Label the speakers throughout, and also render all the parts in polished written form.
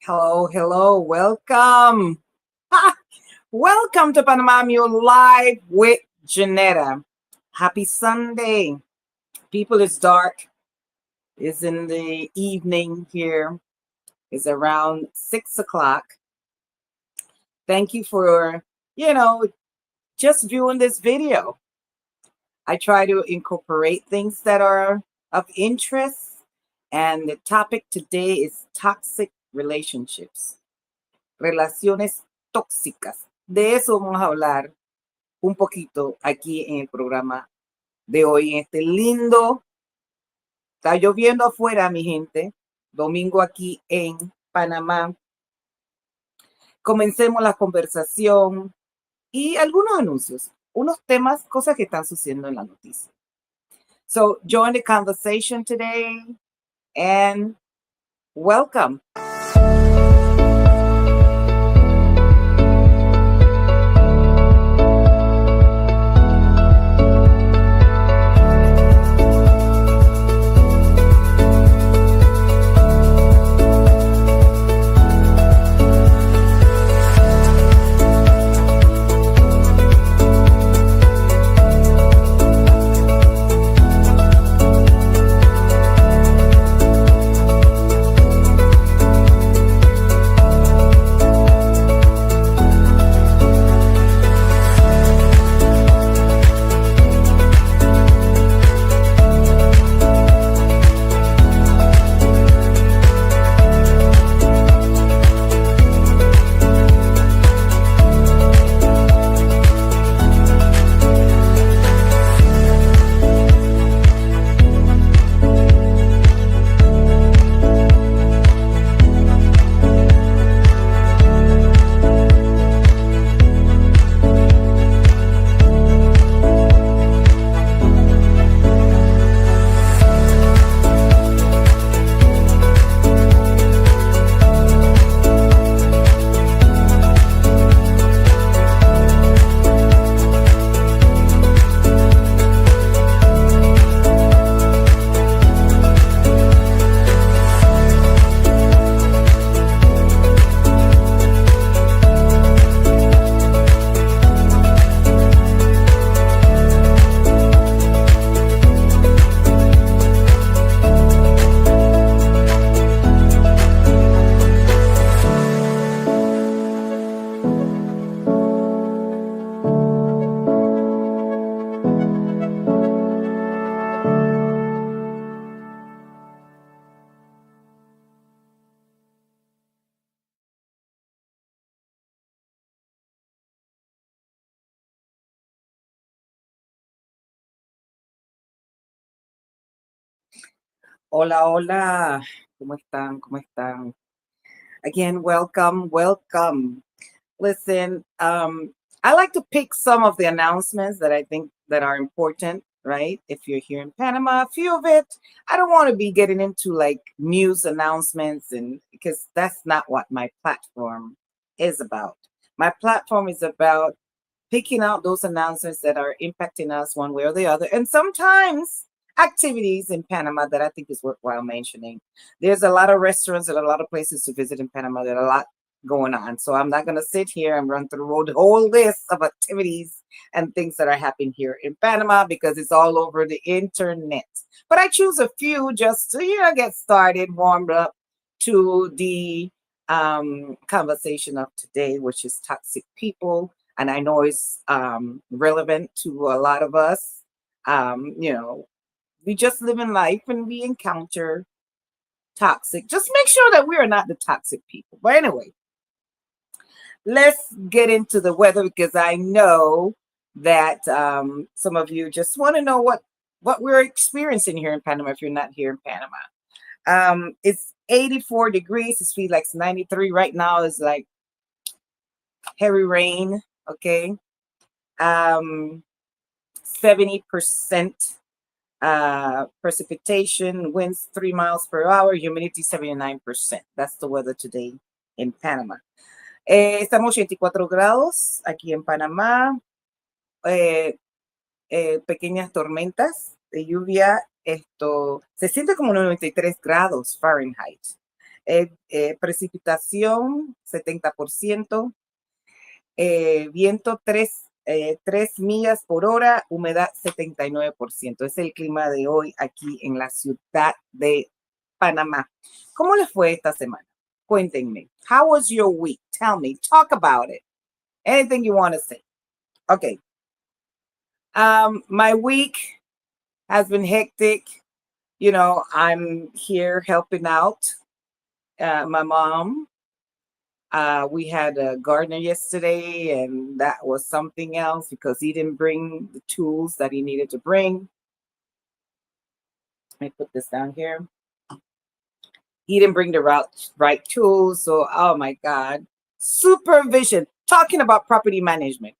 Speaker 1: Hello, hello, welcome. Welcome to Panama Mule Live with Janetta. Happy Sunday. People, it's dark. It's in the evening here. It's around 6 o'clock. Thank you for, you know, just viewing this video. I try to incorporate things that are of interest. And the topic today is toxic relationships. Relaciones tóxicas. De eso vamos a hablar un poquito aquí en el programa de hoy, en este lindo, está lloviendo afuera, mi gente, domingo aquí en Panamá. Comencemos la conversación y algunos anuncios, unos temas, cosas que están sucediendo en la noticia. So join the conversation today and welcome. Hola, hola. ¿Cómo están? ¿Cómo están? Again, welcome, welcome. Listen, I like to pick some of the announcements that I think that are important, right? If you're here in Panama, a few of it. I don't want to be getting into like news announcements and because that's not what my platform is about. My platform is about picking out those announcements that are impacting us one way or the other. And sometimes activities in Panama that I think is worthwhile mentioning. There's a lot of restaurants and a lot of places to visit in Panama. There are a lot going on. So I'm not going to sit here and run through the whole list of activities and things that are happening here in Panama because it's all over the internet. But I choose a few just to, get started, warmed up to the conversation of today, which is toxic people. And I know it's relevant to a lot of us. We just live in life and we encounter toxic. Just make sure that we are not the toxic people. But anyway, let's get into the weather because I know that some of you just want to know what we're experiencing here in Panama if you're not here in Panama. It's 84 degrees. It feels like it's 93 right now. It's like heavy rain. Okay. 70% precipitation, winds 3 miles per hour, humidity 79%. That's the weather today in Panama. Estamos 84 grados aquí en Panamá. Pequeñas tormentas de lluvia. Esto se siente como 93 grados Fahrenheit. Precipitación 70%, viento 3 millas por hora, humedad 79%. Es el clima de hoy aquí en la ciudad de Panamá. ¿Cómo les fue esta semana? Cuéntenme. How was your week? Tell me. Talk about it. Anything you want to say. Okay. My week has been hectic. You know, I'm here helping out my mom. We had a gardener yesterday, and that was something else because he didn't bring the tools that he needed to bring. Let me put this down here. He didn't bring the right tools. So, oh my God. Supervision. Talking about property management.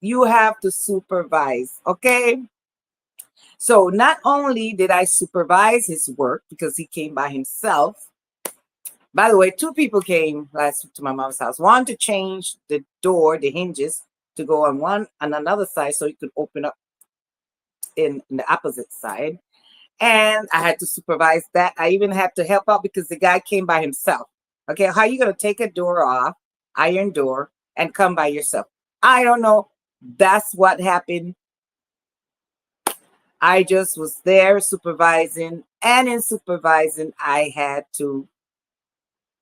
Speaker 1: You have to supervise, okay? So, not only did I supervise his work because he came by himself. By the way, 2 people came last week to my mom's house. One to change the door, the hinges, to go on another side so it could open up in the opposite side. And I had to supervise that. I even had to help out because the guy came by himself. Okay, how are you going to take a door off, iron door, and come by yourself? I don't know. That's what happened. I just was there supervising, and in supervising, I had to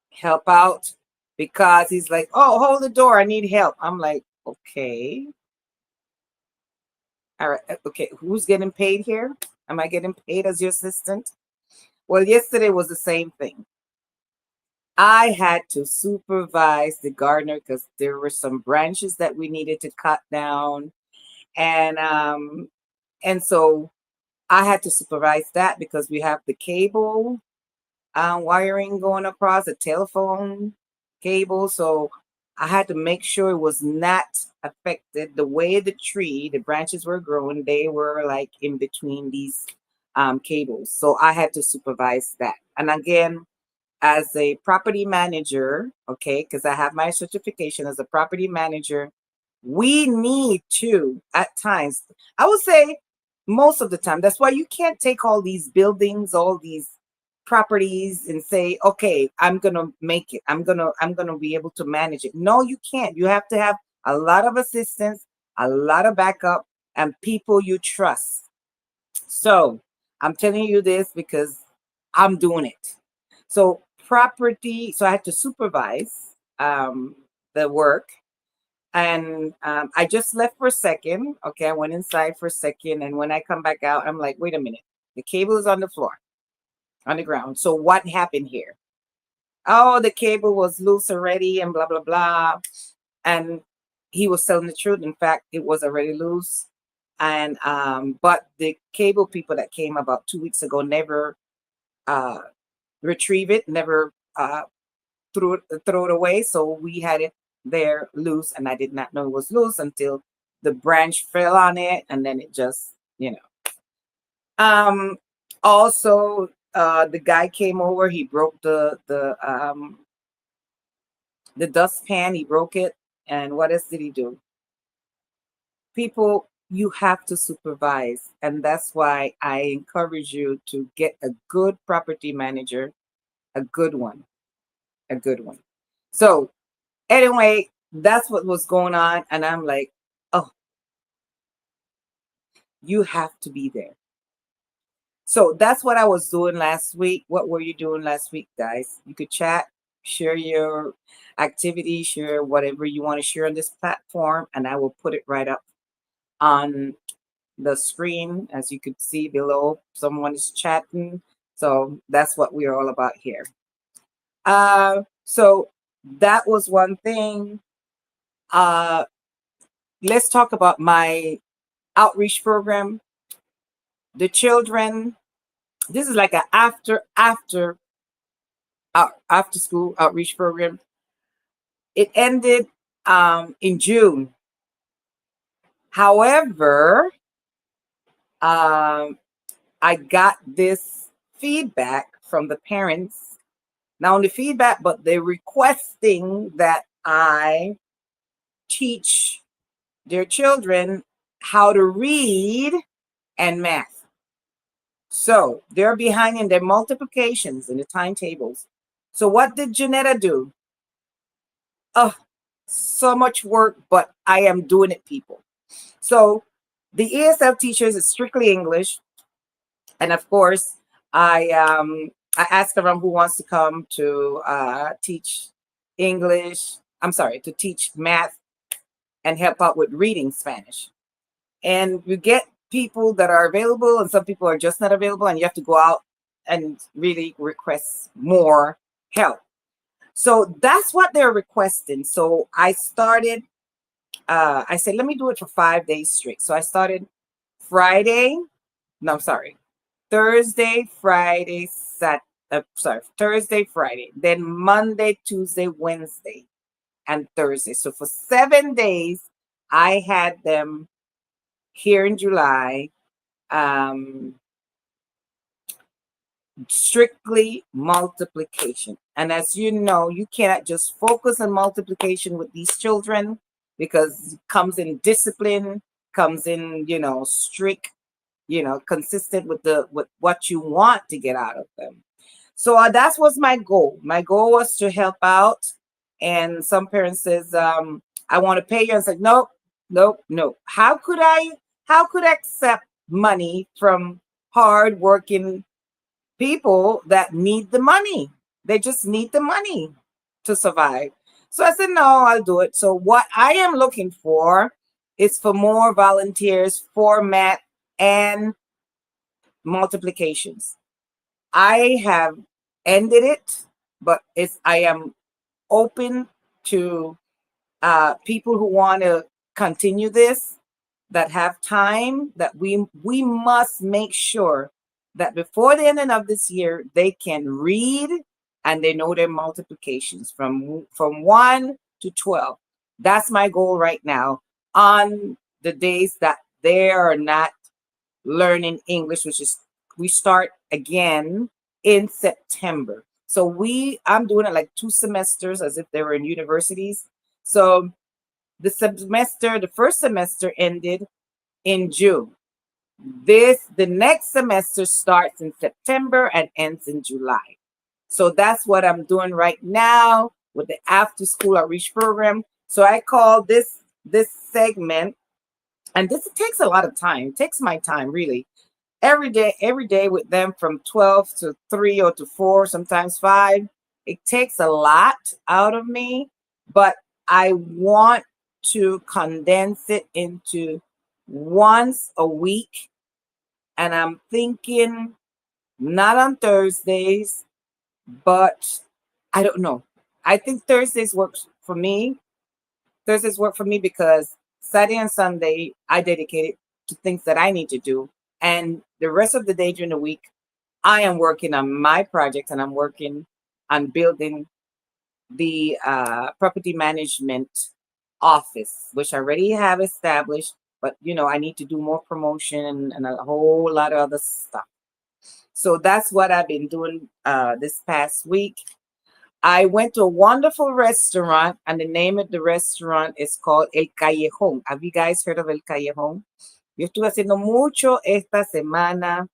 Speaker 1: help out because he's like, oh, hold the door. I need help. I'm like, okay. All right. Okay. Who's getting paid here? Am I getting paid as your assistant? Well, yesterday was the same thing. I had to supervise the gardener because there were some branches that we needed to cut down. And so I had to supervise that because we have the cable wiring going across the telephone cable. So I had to make sure it was not affected. The way the branches were growing, they were like in between these cables. So I had to supervise that. And again, as a property manager, okay, because I have my certification as a property manager, we need to, at times, I would say most of the time, that's why you can't take all these buildings, all these properties and say, okay, I'm gonna make it. I'm gonna be able to manage it. No, you can't. You have to have a lot of assistance, a lot of backup, and people you trust. So I'm telling you this because I'm doing it. So I had to supervise the work. And I just left for a second. Okay, I went inside for a second. And when I come back out, I'm like, wait a minute. The cable is on the floor, on the ground. So what happened here? Oh, the cable was loose already and blah, blah, blah. And he was telling the truth. In fact, it was already loose. And but the cable people that came about 2 weeks ago never retrieve it, never throw it away. So we had it there loose, and I did not know it was loose until the branch fell on it, and then it just, you know. Also, the guy came over. He broke the dustpan. He broke it, and what else did he do? People, you have to supervise, and that's why I encourage you to get a good property manager, a good one, a good one. So anyway, that's what was going on. And I'm like, oh, you have to be there. So that's what I was doing last week. What were you doing last week, guys? You could chat, share your activity, share whatever you want to share on this platform, and I will put it right up on the screen. As you could see below, someone is chatting. So that's what we're all about here. So that was one thing. Let's talk about my outreach program. The children, this is like an after school outreach program. It ended in June. However, I got this feedback from the parents. Not only feedback, but they're requesting that I teach their children how to read and math. So they're behind in their multiplications and the timetables. So what did Janetta do? Oh, so much work, but I am doing it, people. So the ESL teachers is strictly English, and of course, I asked around who wants to come to teach English. I'm sorry, to teach math and help out with reading Spanish. And you get people that are available, and some people are just not available, and you have to go out and really request more help. So that's what they're requesting. So I started. I said, let me do it for 5 days straight. So I started Friday. No, I'm sorry. Thursday, Friday, Thursday, Friday, then Monday, Tuesday, Wednesday, and Thursday. So for 7 days, I had them here in July, um, strictly multiplication. And as you know, you cannot just focus on multiplication with these children because it comes in discipline, comes in, strict, consistent with with what you want to get out of them. So that was my goal. My goal was to help out. And some parents says, I want to pay you. And it's like, nope, nope, no. How could I accept money from hardworking people that need the money? They just need the money to survive. So I said, no, I'll do it. So what I am looking for is for more volunteers for math and multiplications. I have ended it, but I am open to people who want to continue this, that have time, that we must make sure that before the ending of this year they can read and they know their multiplications from 1 to 12. That's my goal right now on the days that they are not learning English, which is we start again in September. So I'm doing it like 2 semesters as if they were in universities. So the first semester ended in June. The next semester starts in September and ends in July. So that's what I'm doing right now with the after school outreach program. So I call this segment, and this takes a lot of time. It takes my time really. Every day with them from 12 to 3 or to 4, sometimes 5. It takes a lot out of me, but I want to condense it into once a week. And I'm thinking not on Thursdays, but I don't know. I think Thursdays work for me because Saturday and Sunday I dedicate it to things that I need to do. And the rest of the day during the week, I am working on my project, and I'm working on building the property management office, which I already have established. But I need to do more promotion and a whole lot of other stuff. So that's what I've been doing this past week. I went to a wonderful restaurant, and the name of the restaurant is called El Callejón. Have you guys heard of El Callejón? Yo estuve haciendo mucho esta semana.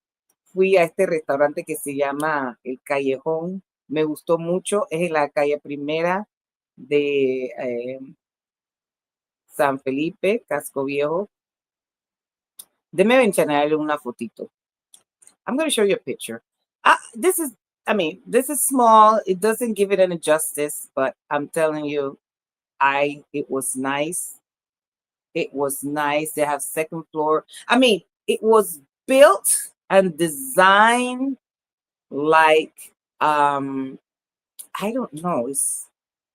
Speaker 1: Fui a este restaurante que se llama El Callejón. Me gustó mucho. Es en la calle primera de San Felipe, Casco Viejo. Déme enseñarle una fotito. I'm going to show you a picture. This is small. It doesn't give it any justice, but I'm telling you, it was nice. It was nice. They have second floor. It was built and designed like I don't know.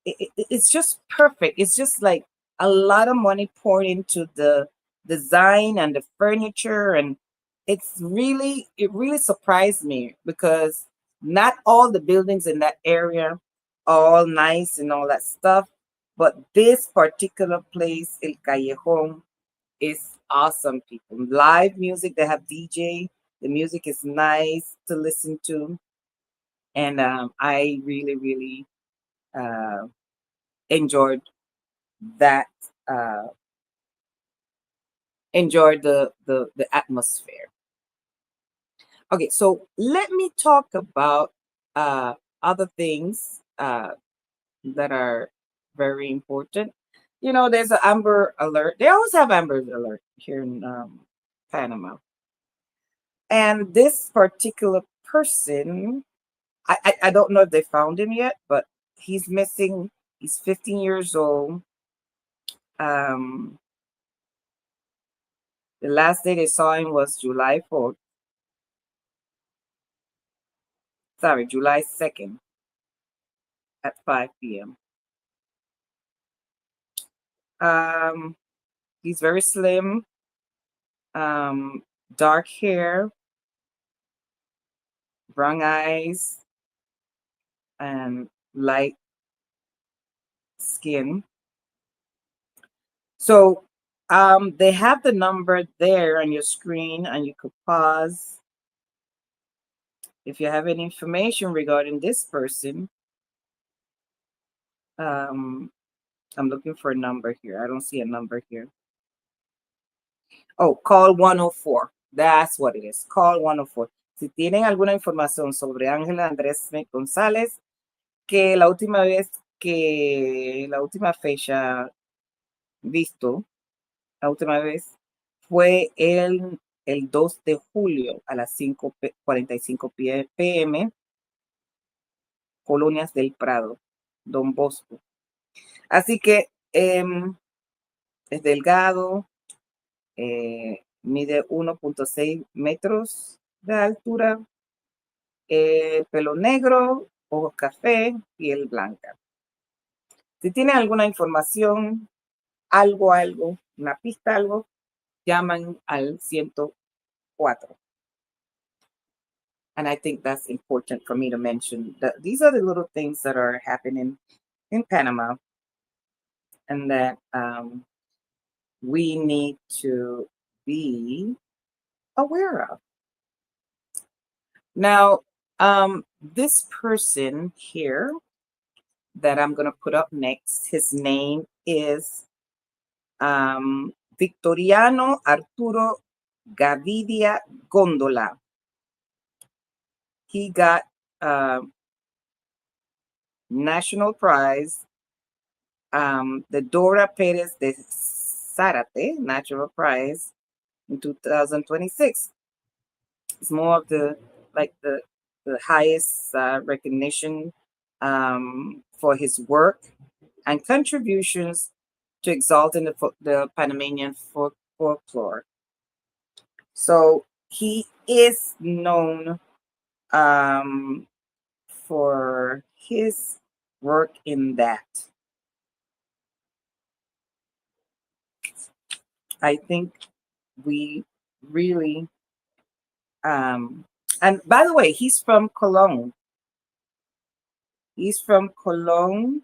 Speaker 1: It's just perfect. It's just like a lot of money poured into the design and the furniture, and it really surprised me because not all the buildings in that area are all nice and all that stuff, but this particular place, El Callejón, is awesome. People, live music. They have DJ. The music is nice to listen to, and I really uh, enjoyed that. Uh, enjoyed the atmosphere. Okay, so let me talk about other things that are very important. You know, there's an Amber Alert. They always have Amber Alert here in Panama. And this particular person, I don't know if they found him yet, but he's missing. He's 15 years old. Um, the last day they saw him was July 4th. Sorry, July 2nd at 5 p.m. Um, he's very slim, um, dark hair, brown eyes, and light skin. So they have the number there on your screen, and you could pause if you have any information regarding this person. Um, I'm looking for a number here. I don't see a number here. Oh, call 104. That's what it is. Call 104. Si tienen alguna información sobre Ángela Andrés Smith González, que la última vez que la última fecha visto, la última vez fue el 2 de julio a las 5:45 p.m. Colonias del Prado, Don Bosco. Así que es delgado, mide 1.6 metros de altura, pelo negro, ojos café, piel blanca. Si tienen alguna información, algo, una pista, algo, llaman al 104. And I think that's important for me to mention that these are the little things that are happening in Panama and that we need to be aware of. Now, this person here that I'm going to put up next, his name is Victoriano Arturo Gavidia Gondola. He got national prize, the Dora Perez de Zárate National Prize in 2026. It's more of the highest recognition for his work and contributions to exalting the Panamanian folklore. So he is known for his work in that. I think we really and by the way, he's from Cologne. He's from Cologne,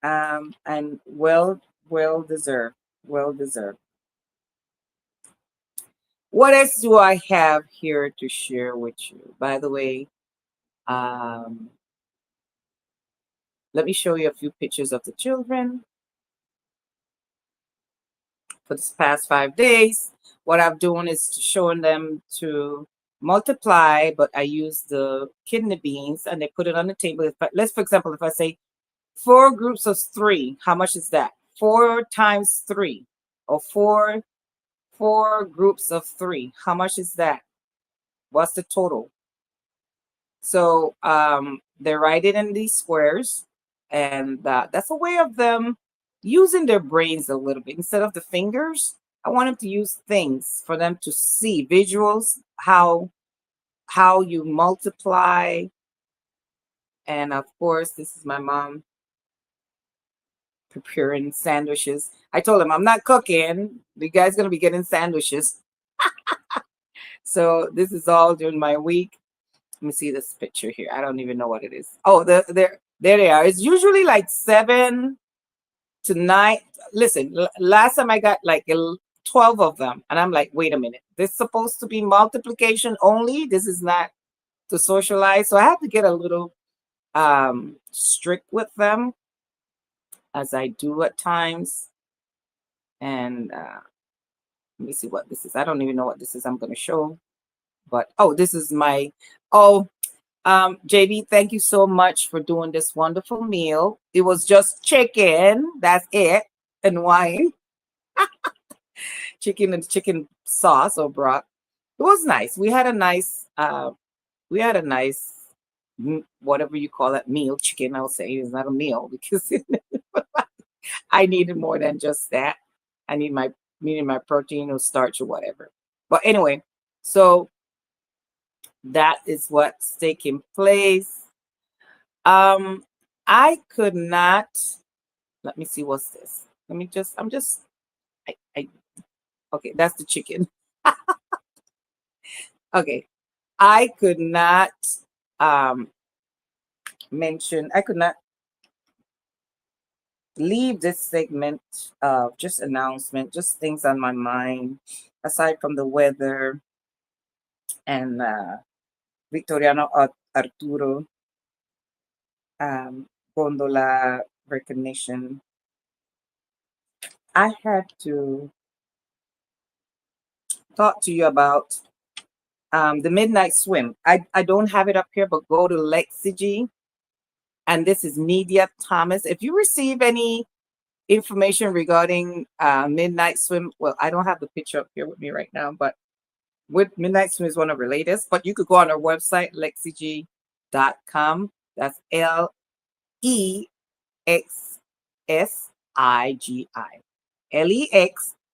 Speaker 1: and well deserved. Well deserved. What else do I have here to share with you? By the way, let me show you a few pictures of the children. For this past 5 days, what I'm doing is showing them to multiply, but I use the kidney beans and they put it on the table. Let's, for example, if I say 4 groups of 3, how much is that? 4 times 3, or 4 groups of 3. How much is that? What's the total? So they write it in these squares, and that's a way of them using their brains a little bit. Instead of the fingers, I want them to use things for them to see visuals, how you multiply. And of course, this is my mom preparing sandwiches. I told him I'm not cooking. You guys gonna be getting sandwiches. So this is all during my week. Let me see this picture here. I don't even know what it is. Oh, there they are. It's usually like 7 to 9. Listen, last time I got like 12 of them, and I'm like, wait a minute. This is supposed to be multiplication only. This is not to socialize. So I have to get a little strict with them, as I do at times. And let me see what this is. I don't even know what this is I'm going to show. But, oh, this is my, oh, JB, thank you so much for doing this wonderful meal. It was just chicken, that's it, and wine, chicken and chicken sauce or broth. It was nice. We had a nice, whatever you call it, meal. Chicken, I'll say, is not a meal because I needed more than just that. I needed my protein or starch or whatever. But anyway, so that is what's taking place. Um, I could not. Let me see what's this. Let me just. I'm just. I okay. That's the chicken. Okay, I could not um mention. I could not leave this segment of just announcement, just things on my mind, aside from the weather and Victoriano Arturo gondola recognition. I had to talk to you about the midnight swim. I don't have it up here, but go to Lexigi, and this is Media Thomas. If you receive any information regarding midnight swim, well, I don't have the picture up here with me right now, but with midnight swim is one of our latest. But you could go on our website lexigi.com. That's LEXSIGI.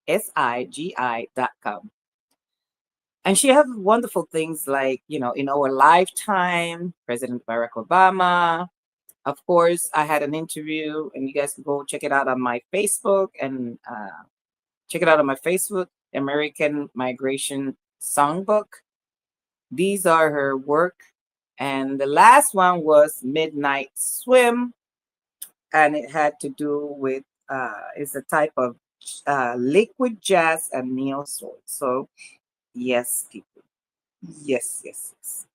Speaker 1: LEXSIGI.com. And she has wonderful things like, in our lifetime, President Barack Obama. Of course, I had an interview, and you guys can go check it out on my Facebook and check it out on my Facebook, American Migration Songbook. These are her work. And the last one was Midnight Swim, and it had to do with it's a type of liquid jazz and neo soul. So yes, people. Yes, yes, yes.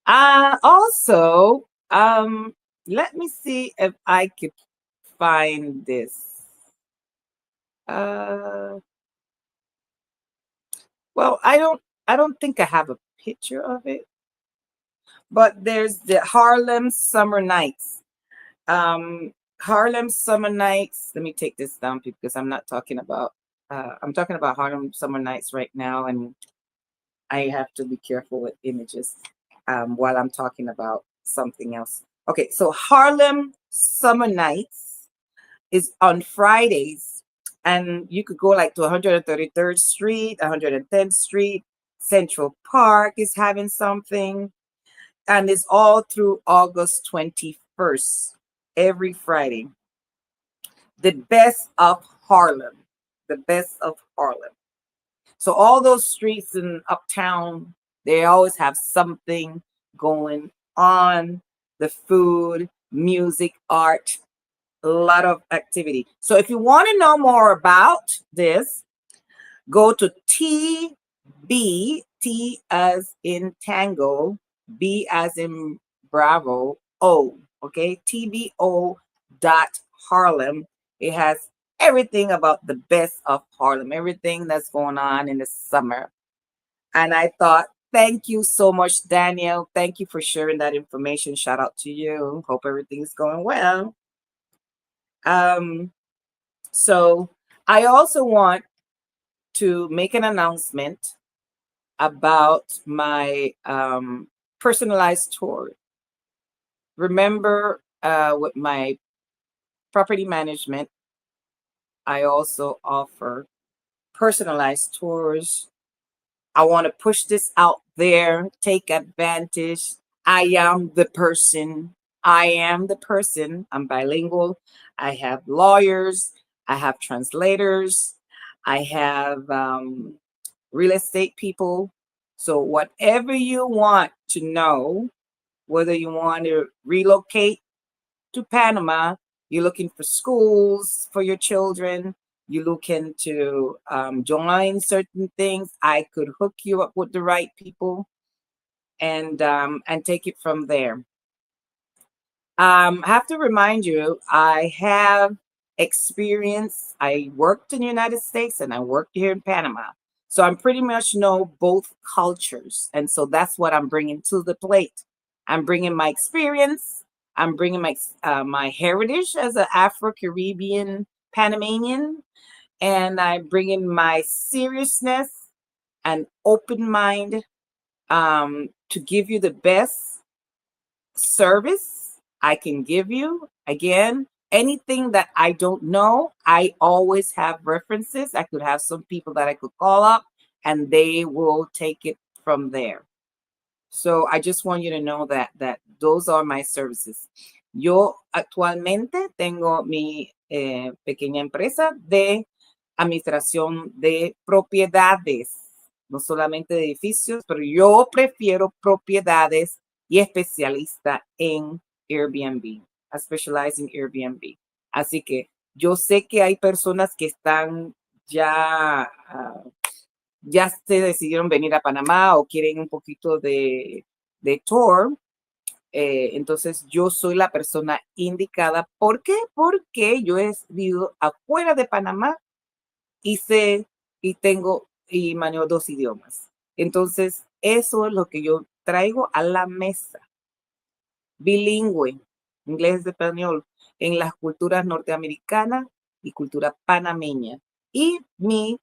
Speaker 1: Also, let me see if I could find this. Uh, well, I don't think I have a picture of it, but there's the Harlem Summer Nights. Harlem Summer Nights. Let me take this down because I'm not talking about. I'm talking about Harlem Summer Nights right now, and I have to be careful with images while I'm talking about something else. Okay, so Harlem Summer Nights is on Fridays, and you could go like to 133rd Street, 110th Street. Central Park is having something, and it's all through August 21st, every Friday. The best of Harlem, the best of Harlem. So all those streets in uptown, they always have something going on. The food, music, art, a lot of activity. So if you want to know more about this, go to TB, T as in Tango, B as in Bravo, O, okay? TBO.Harlem. It has everything about the best of Harlem, everything that's going on in the summer. And I thought, thank you so much, Daniel. Thank you for sharing that information. Shout out to you. Hope everything's going well. So I also want to make an announcement about my personalized tour. Remember, with my property management, I also offer personalized tours. I want to push this out there, take advantage. I am the person. I am the person. I'm bilingual. I have lawyers. I have translators. I have real estate people. So, whatever you want to know, whether you want to relocate to Panama, you're looking for schools for your children, you're looking to join certain things, I could hook you up with the right people and take it from there. I have to remind you, I have experience. I worked in the United States and I worked here in Panama. So I'm pretty much know both cultures. And so that's what I'm bringing to the plate. I'm bringing my experience. I'm bringing my heritage as an Afro-Caribbean Panamanian, and I'm bringing my seriousness and open mind to give you the best service I can give you. Again, anything that I don't know, I always have references. I could have some people that I could call up and they will take it from there. So I just want you to know that those are my services. Yo actualmente tengo mi pequeña empresa de administración de propiedades, no solamente de edificios, pero yo prefiero propiedades y especialista en Airbnb. I specialize in Airbnb. Así que yo sé que hay personas que están ya, ya se decidieron venir a Panamá o quieren un poquito de tour. Entonces yo soy la persona indicada. ¿Por qué? Porque yo he vivido afuera de Panamá y sé y manejo 2 idiomas. Entonces, eso es lo que yo traigo a la mesa. Bilingüe, inglés y español, en las culturas norteamericanas y cultura panameña. Y mi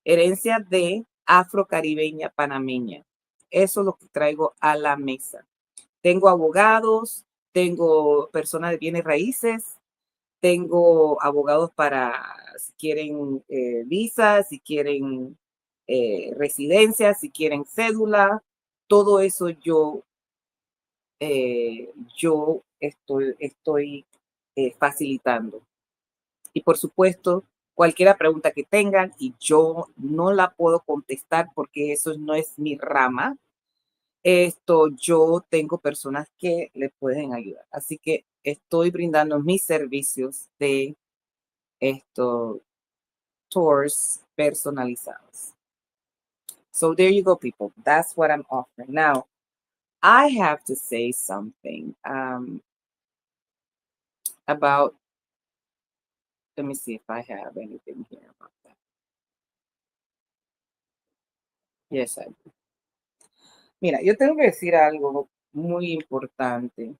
Speaker 1: herencia de afrocaribeña panameña. Eso es lo que traigo a la mesa. Tengo abogados, tengo personas de bienes raíces, tengo abogados para si quieren visa, si quieren residencia, si quieren cédula, todo eso yo estoy facilitando. Y por supuesto, cualquier pregunta que tengan y yo no la puedo contestar porque eso no es mi rama. Yo tengo personas que le pueden ayudar. Así que estoy brindando mis servicios de tours personalizados. So there you go, people. That's what I'm offering. Now, I have to say something about, let me see if I have anything here about that. Yes, I do. Mira, yo tengo que decir algo muy importante.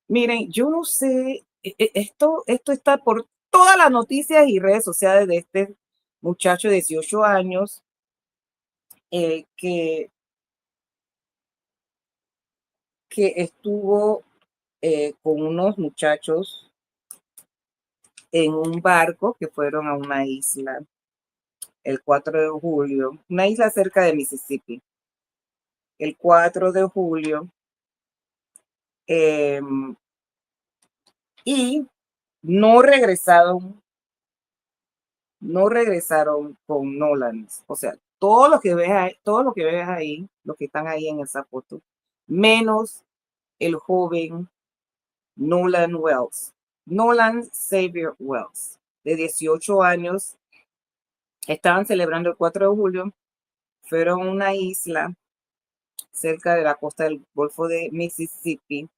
Speaker 1: Miren, yo no sé, esto está por todas las noticias y redes sociales de este muchacho de 18 años que estuvo con unos muchachos en un barco que fueron a una isla el 4 de julio, una isla cerca de Mississippi. El 4 de julio y no regresaron con Nolan. O sea, todo lo que ves ahí, los que están ahí en esa foto, menos el joven Nolan Wells, Nolan Xavier Wells, de 18 años. Estaban celebrando el 4 de julio, fueron a una isla cerca de la costa del Golfo de Mississippi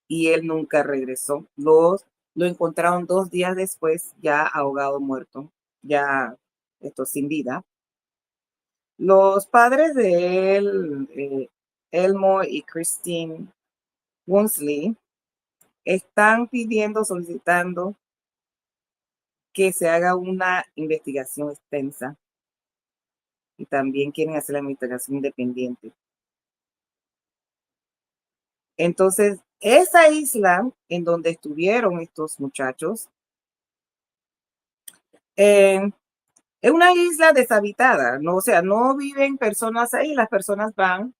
Speaker 1: y él nunca regresó. Lo encontraron 2 días después, ya ahogado, muerto, ya sin vida. Los padres de él, Elmo y Christine Wonsley, están solicitando que se haga una investigación extensa y también quieren hacer la investigación independiente. Entonces, esa isla en donde estuvieron estos muchachos es una isla deshabitada, ¿no? O sea, no viven personas ahí, las personas van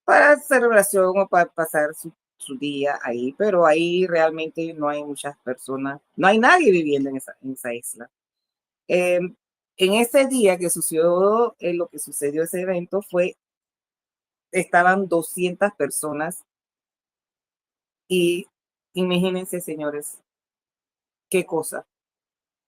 Speaker 1: para celebración o para pasar su día ahí, pero ahí realmente no hay muchas personas, no hay nadie viviendo en esa isla. En ese día que sucedió lo que sucedió ese evento estaban 200 personas y imagínense, señores, qué cosa.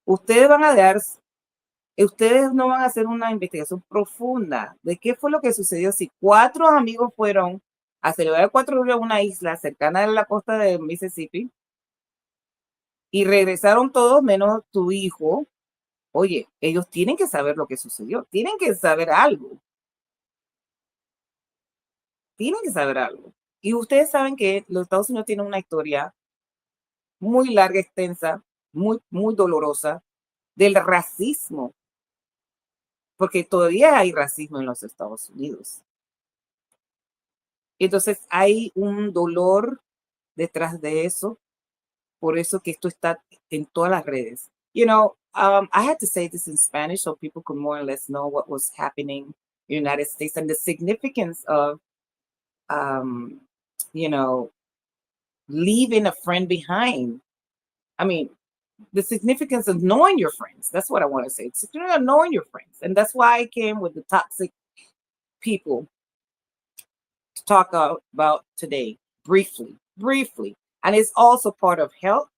Speaker 1: Ustedes no van a hacer una investigación profunda de qué fue lo que sucedió si 4 amigos fueron a celebrar el 4 de julio en una isla cercana a la costa de Mississippi y regresaron todos menos tu hijo Oye, ellos tienen que saber lo que sucedió, tienen que saber algo, tienen que saber algo. Y ustedes saben que los Estados Unidos tienen una historia muy larga, extensa, muy, muy dolorosa del racismo, porque todavía hay racismo en los Estados Unidos. Entonces hay un dolor detrás de eso, por eso que esto está en todas las redes. You know, I had to say this in Spanish so people could more or less know what was happening in the United States and the significance of, um, you know, leaving a friend behind. I mean, the significance of knowing your friends. That's what I want to say. It's knowing your friends. And that's why I came with the toxic people to talk about today, briefly. And it's also part of health.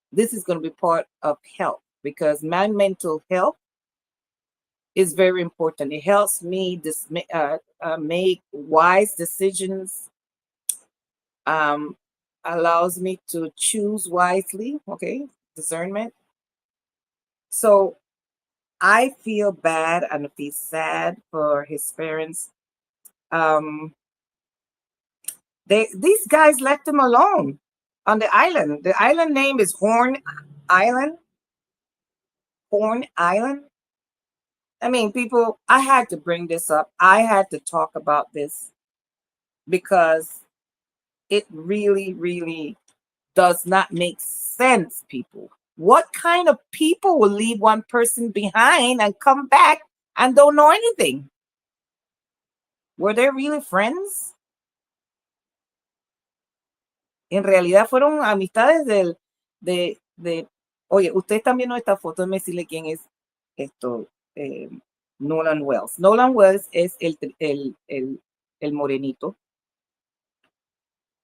Speaker 1: This is going to be part of health because my mental health is very important. It helps me make wise decisions, allows me to choose wisely, okay, discernment. So I feel bad and feel sad for his parents. These guys left him alone on the island. The island name is Island. Horn Island. I mean, people, I had to bring this up. I had to talk about this because it really, really does not make sense, people. What kind of people will leave one person behind and come back and don't know anything? Were they really friends? En realidad fueron amistades oye, ustedes están viendo esta foto, déjenme decirle quién es esto, Nolan Wells. Nolan Wells es el morenito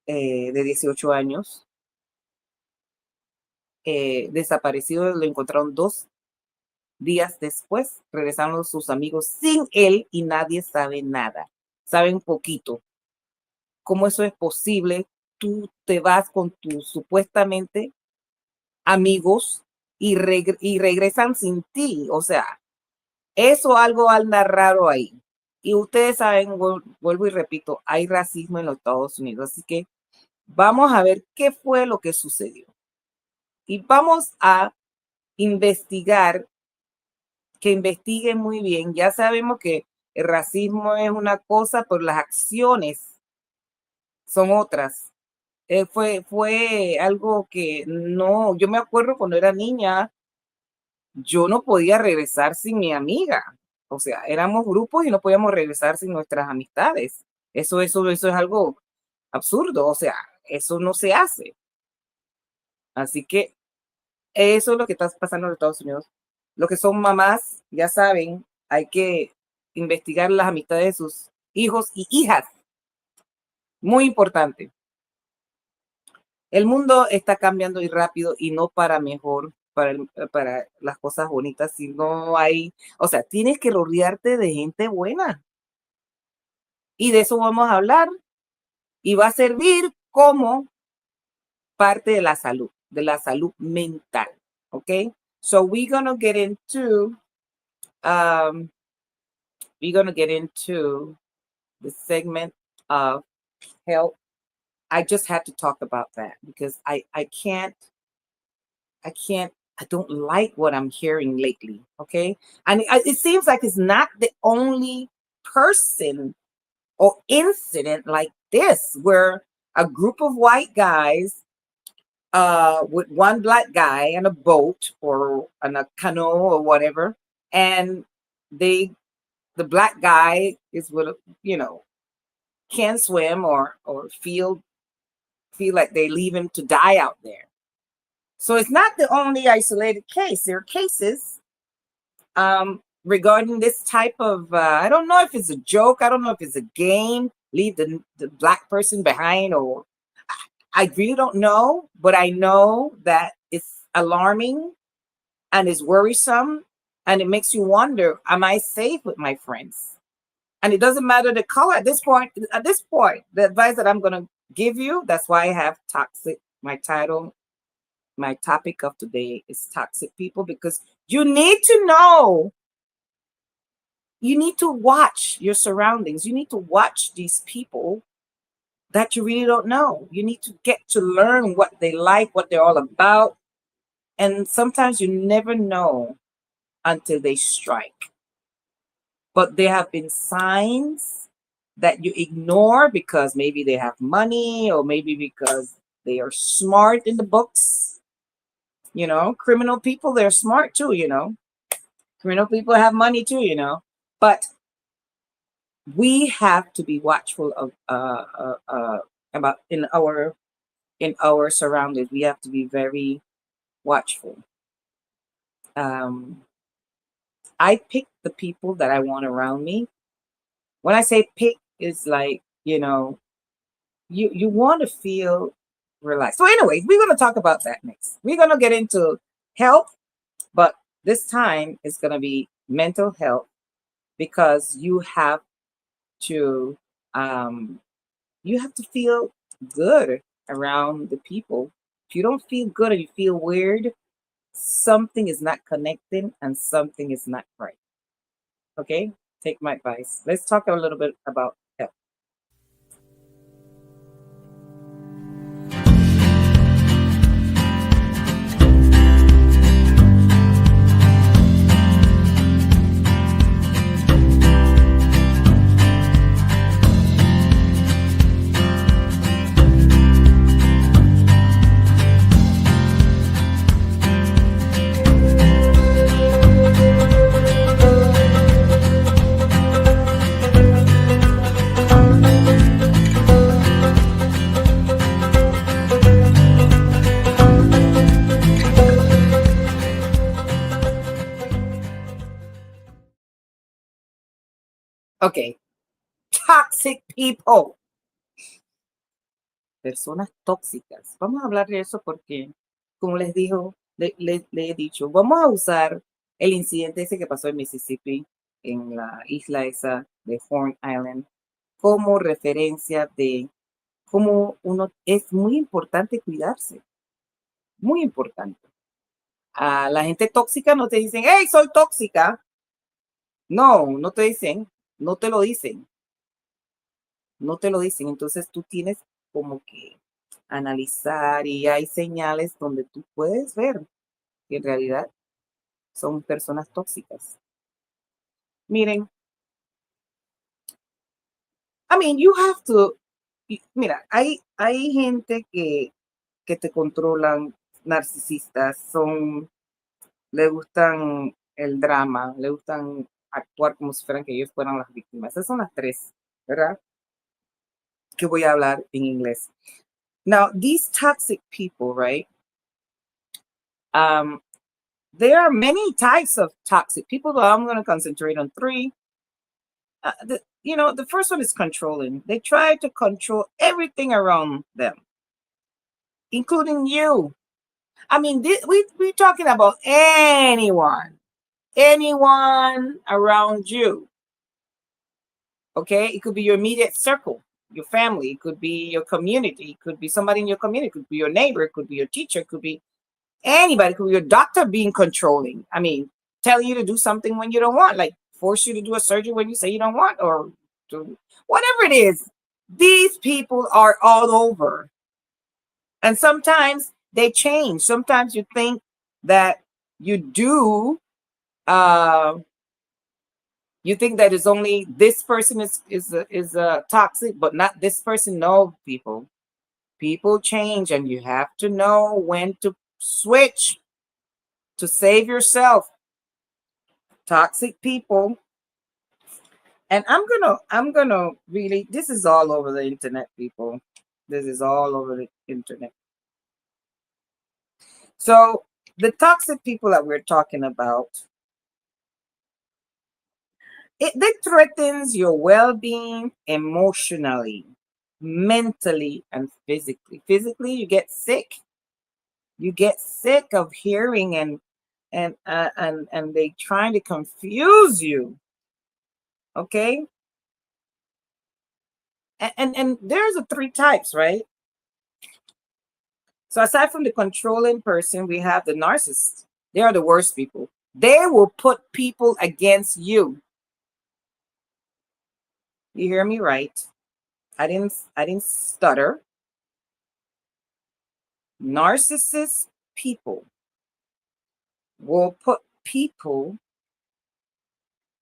Speaker 1: de 18 años, desaparecido, lo encontraron 2 días después, regresaron sus amigos sin él y nadie sabe nada, saben poquito. ¿Cómo eso es posible? Tú te vas con tus supuestamente amigos y regresan sin ti. O sea, eso algo anda raro ahí. Y ustedes saben, vuelvo y repito, hay racismo en los Estados Unidos. Así que vamos a ver qué fue lo que sucedió. Y vamos a investigar, que investiguen muy bien. Ya sabemos que el racismo es una cosa, pero las acciones son otras. Fue algo que no, yo me acuerdo cuando era niña, yo no podía regresar sin mi amiga. O sea, éramos grupos y no podíamos regresar sin nuestras amistades. Eso es algo absurdo. O sea, eso no se hace. Así que eso es lo que está pasando en los Estados Unidos. Los que son mamás, ya saben, hay que investigar las amistades de sus hijos y hijas. Muy importante. El mundo está cambiando y rápido y no para mejor, para las cosas bonitas, si no hay, o sea, tienes que rodearte de gente buena. Y de eso vamos a hablar y va a servir como parte de la salud mental, ¿ok? So we're gonna get into the segment of health. I just had to talk about that because I don't like what I'm hearing lately. Okay. And it seems like it's not the only person or incident like this where a group of white guys with one black guy in a boat or in a canoe or whatever, and the black guy is with, can't swim or feel like they leave him to die out there. So it's not the only isolated case. There are cases regarding this type of, I don't know if it's a joke. I don't know if it's a game, leave the black person behind, or I really don't know. But I know that it's alarming and it's worrisome. And it makes you wonder, am I safe with my friends? And it doesn't matter the color at this point. The advice that I'm going to give you, that's why I have toxic, my title, my topic of today is toxic people, because you need to know, you need to watch your surroundings. You need to watch these people that you really don't know. You need to get to learn what they like, what they're all about. And sometimes you never know until they strike. But there have been signs that you ignore because maybe they have money, or maybe because they are smart in the books. Criminal people, they're smart too. Criminal people have money too. But we have to be watchful of about in our surroundings. We have to be very watchful. I pick the people that I want around me. When I say pick, is like, you want to feel relaxed. So anyway, we're going to talk about that next. We're going to get into health, but this time it's going to be mental health, because to um, you have to feel good around the people. If you don't feel good, or you feel weird, something is not connecting and something is not right. Okay, take my advice. Let's talk a little bit about health. Okay, toxic people, personas tóxicas. Vamos a hablar de eso porque, como les dijo, le he dicho, vamos a usar el incidente ese que pasó en Mississippi, en la isla esa de Horn Island, como referencia de cómo es muy importante cuidarse, muy importante. A la gente tóxica no te dicen, hey, soy tóxica. No, no te dicen, no te lo dicen, no te lo dicen. Entonces tú tienes como que analizar, y hay señales donde tú puedes ver que en realidad son personas tóxicas. Miren, you have to, mira, hay gente que te controlan, narcisistas, le gustan el drama, le gustan actuar como si fueran que ellos fueran las víctimas. Esas son las tres, ¿verdad? Que voy a hablar en inglés. Now, these toxic people, right? There are many types of toxic people, but I'm going to concentrate on three. The first one is controlling. They try to control everything around them, including you. We're talking about anyone around you. Okay, it could be your immediate circle, your family, it could be your community, it could be somebody in your community, it could be your neighbor, it could be your teacher, it could be anybody, it could be your doctor being controlling. Telling you to do something when you don't want, like force you to do a surgery when you say you don't want, or whatever it is. These people are all over. And sometimes they change. Sometimes you think that you do you think that it's only this person is toxic, but not this person. No, people change, and you have to know when to switch to save yourself. Toxic people. And I'm gonna really, this is all over the internet, people. This is all over the internet. So the toxic people that we're talking about, it threatens your well-being emotionally, mentally, and physically. Physically, you get sick. You get sick of hearing and they trying to confuse you. Okay. And there's a three types, right? So aside from the controlling person, we have the narcissist. They are the worst people. They will put people against you. You hear me right? I didn't stutter. Narcissist people will put people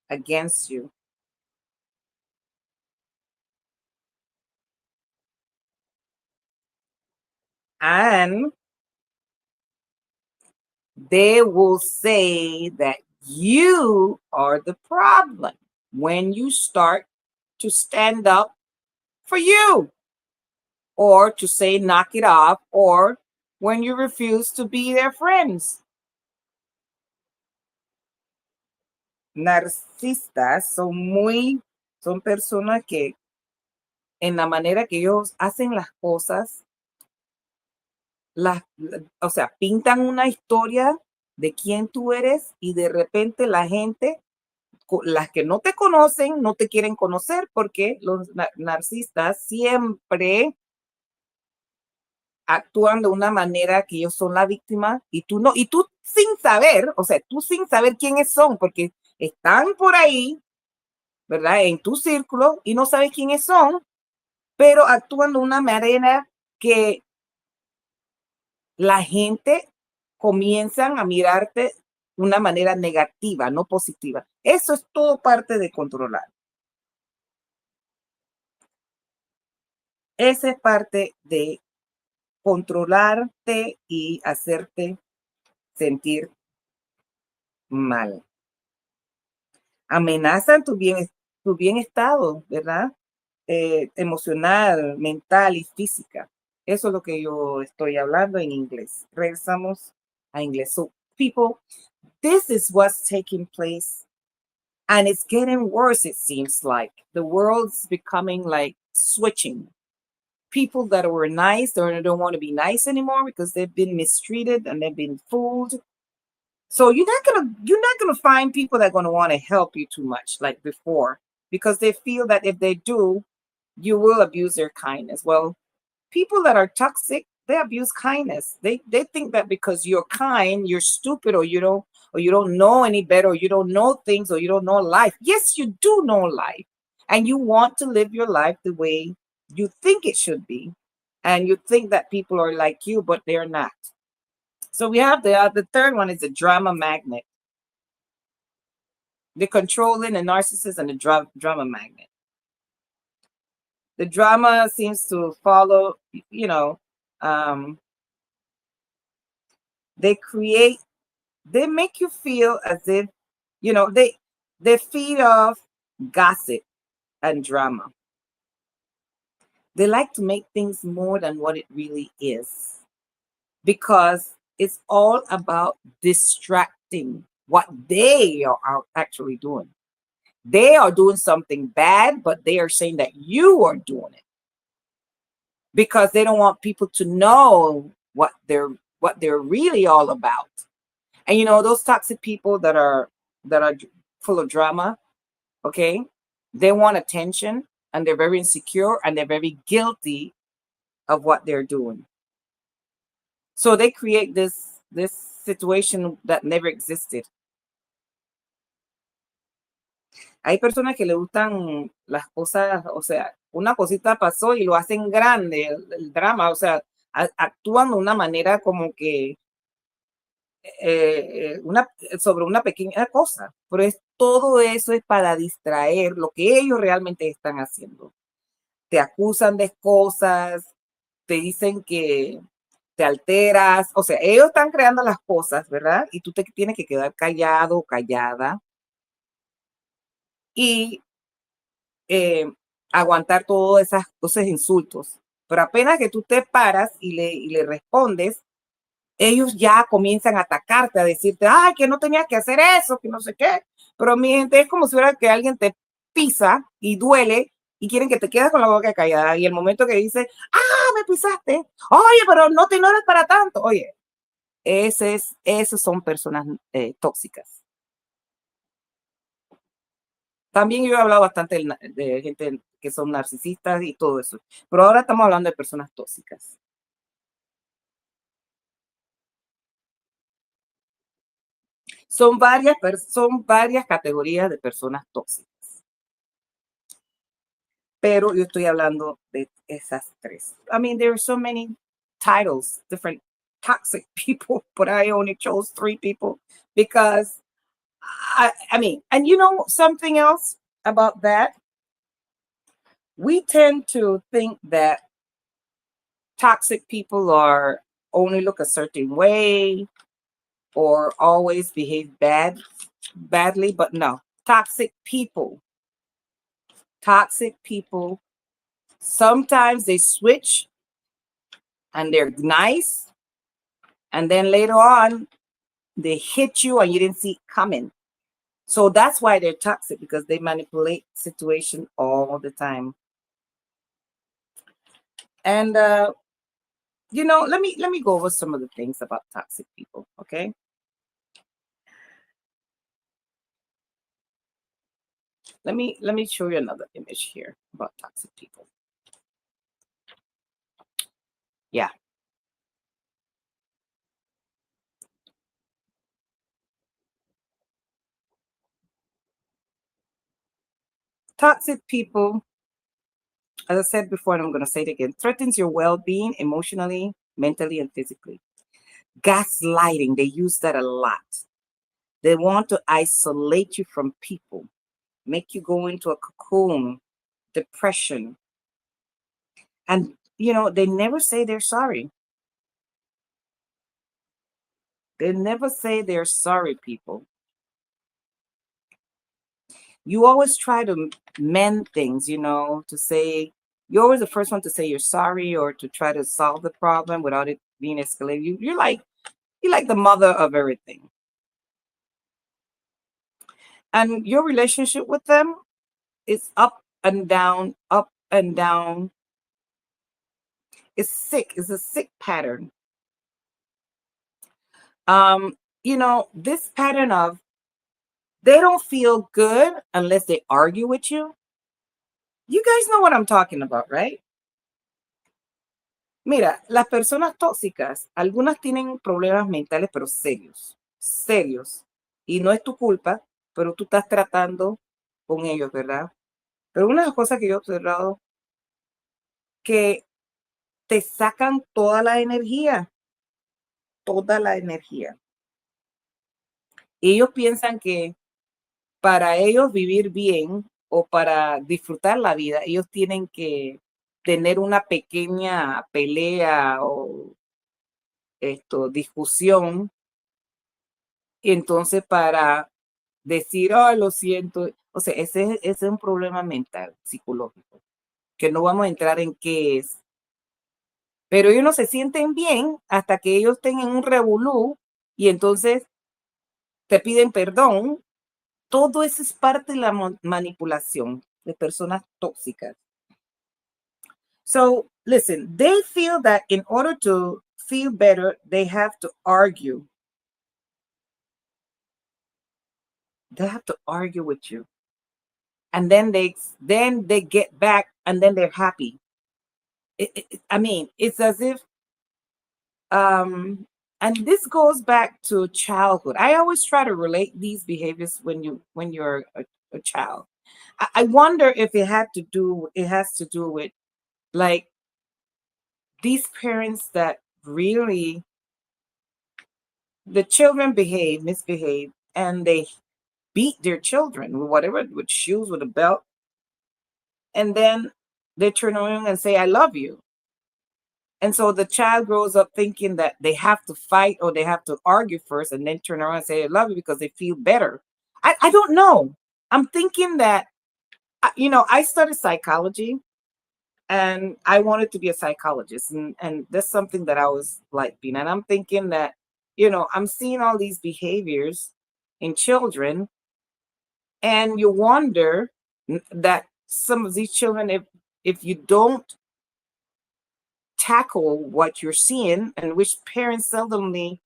Speaker 1: against you. And they will say that you are the problem when you start to stand up for you, or to say knock it off, or when you refuse to be their friends. Narcisistas son personas que en la manera que ellos hacen las cosas, o sea, pintan una historia de quién tú eres y de repente la gente, las que no te conocen, no te quieren conocer porque los narcisistas siempre actúan de una manera que ellos son la víctima y tú no, y tú sin saber, o sea, tú sin saber quiénes son, porque están por ahí, ¿verdad? En tu círculo y no sabes quiénes son, pero actúan de una manera que la gente comienzan a mirarte de una manera negativa, no positiva. Eso es todo parte de controlar. Esa es parte de controlarte y hacerte sentir mal. Amenazan tu bienestado, ¿verdad? Emocional, mental y física. Eso es lo que yo estoy hablando en inglés. Regresamos a inglés. So, people, this is what's taking place. And it's getting worse, it seems like. The world's becoming like switching. People that were nice, they don't want to be nice anymore because they've been mistreated and they've been fooled. So you're not gonna find people that are gonna want to help you too much like before, because they feel that if they do, you will abuse their kindness. Well, people that are toxic, they abuse kindness. They think that because you're kind, you're stupid, or you don't know any better, or you don't know things, or you don't know life. Yes, you do know life, and you want to live your life the way you think it should be, and you think that people are like you, but they're not. So we have the third one is the drama magnet, the controlling, the narcissist, and the drama magnet. The drama seems to follow, you know, um, they create, they make you feel as if, they feed off gossip and drama. They like to make things more than what it really is, because it's all about distracting what they are actually doing. They are doing something bad, but they are saying that you are doing it because they don't want people to know what they're really all about. And those toxic people that are full of drama, okay? They want attention, and they're very insecure, and they're very guilty of what they're doing. So they create this situation that never existed. Hay personas que le gustan las cosas, o sea, una cosita pasó y lo hacen grande, el drama, o sea, actúan de una manera como que sobre una pequeña cosa, pero todo eso es para distraer lo que ellos realmente están haciendo. Te acusan de cosas, te dicen que te alteras, o sea, ellos están creando las cosas, ¿verdad? Y tú te tienes que quedar callado, callada, y aguantar todos esos insultos. Pero apenas que tú te paras y le respondes, ellos ya comienzan a atacarte, a decirte, ay, que no tenías que hacer eso, que no sé qué. Pero mi gente, es como si fuera que alguien te pisa y duele y quieren que te quedes con la boca callada. Y el momento que dice, me pisaste, oye, pero no eres para tanto. Oye, esos son personas tóxicas. También yo he hablado bastante de gente que son narcisistas y todo eso, pero ahora estamos hablando de personas tóxicas. son varias categorías de personas tóxicas, pero yo estoy hablando de esas tres. I mean, there are so many titles, different toxic people, but I only chose three people because I mean, and you know something else about that? We tend to think that toxic people are only look a certain way or always behave badly, but no. Toxic people, sometimes they switch and they're nice, and then later on they hit you and you didn't see it coming. So that's why they're toxic, because they manipulate situation all the time. And let me go over some of the things about toxic people, okay? Let me show you another image here about toxic people. Yeah. Toxic people, as I said before, and I'm going to say it again, threatens your well-being emotionally, mentally, and physically. Gaslighting, they use that a lot. They want to isolate you from people, make you go into a cocoon, depression. And, they never say they're sorry. They never say they're sorry, people. You always try to mend things, to say, you're always the first one to say you're sorry or to try to solve the problem without it being escalated. You're like the mother of everything. And your relationship with them is up and down, up and down. It's sick. It's a sick pattern. This pattern of they don't feel good unless they argue with you. You guys know what I'm talking about, right? Mira, las personas tóxicas, algunas tienen problemas mentales, pero serios, serios. Y no es tu culpa, pero tú estás tratando con ellos, ¿verdad? Pero una de las cosas que yo he observado, que te sacan toda la energía, toda la energía. Y ellos piensan que para ellos vivir bien o para disfrutar la vida, ellos tienen que tener una pequeña pelea o discusión, y entonces para decir, oh, lo siento, o sea, ese es un problema mental, psicológico, que no vamos a entrar en qué es, pero ellos no se sienten bien hasta que ellos tengan un revolú y entonces te piden perdón. Todo eso es parte de la manipulación de personas tóxicas. So, listen, they feel that in order to feel better, they have to argue. They have to argue with you. And then they get back and then they're happy. I mean, it's as if and this goes back to childhood. I always try to relate these behaviors when you're a child. I wonder if it has to do with like these parents that really the children misbehave, and they beat their children with whatever, with shoes, with a belt, and then they turn around and say, I love you. And so the child grows up thinking that they have to fight or they have to argue first and then turn around and say, I love you, because they feel better. I don't know. I'm thinking that, I studied psychology and I wanted to be a psychologist. And that's something that I was like being. And I'm thinking that, I'm seeing all these behaviors in children, and you wonder that some of these children, if you don't tackle what you're seeing, and which parents seldomly